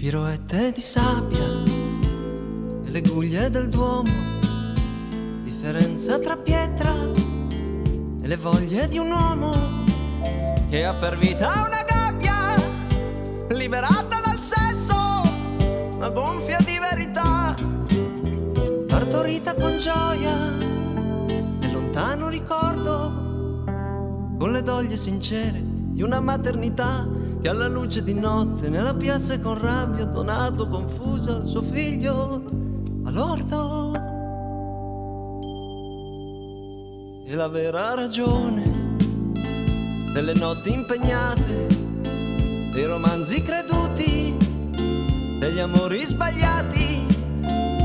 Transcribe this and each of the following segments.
piroette di sabbia e le guglie del Duomo, differenza tra pietra e le voglie di un uomo che ha per vita una gabbia liberata dal sesso, una gonfia di verità partorita con gioia e lontano ricordo, con le doglie sincere di una maternità che alla luce di notte nella piazza con rabbia ha donato confusa al suo figlio all'orto. E la vera ragione delle notti impegnate, dei romanzi creduti, degli amori sbagliati,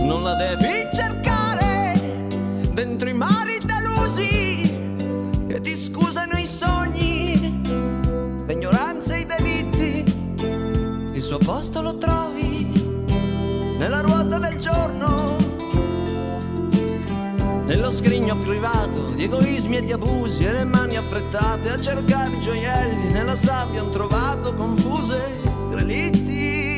non la devi cercare dentro i mari delusi che ti scusano i sogni, l'ignoranza e i delitti. Il suo posto lo trovi nella ruota del giorno, nello scrigno privato di egoismi e di abusi e le mani affrettate a cercare i gioielli nella sabbia han trovato confuse relitti.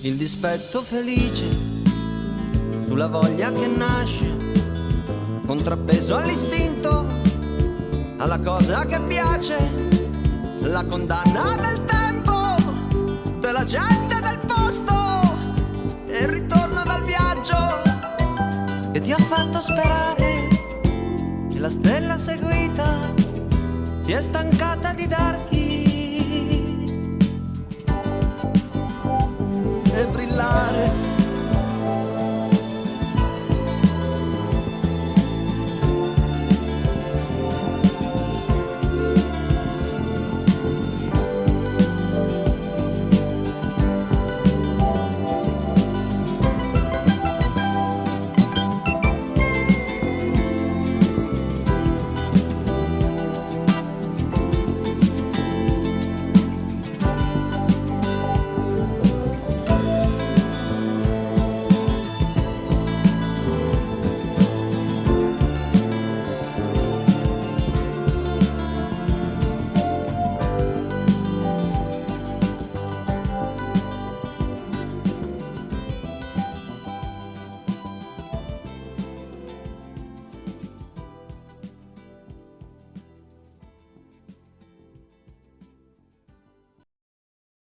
Il dispetto felice sulla voglia che nasce, contrappeso all'istinto, alla cosa che piace, la condanna del tempo, della gente del posto e il ritorno dal viaggio che ti ha fatto sperare che la stella seguita si è stancata di darti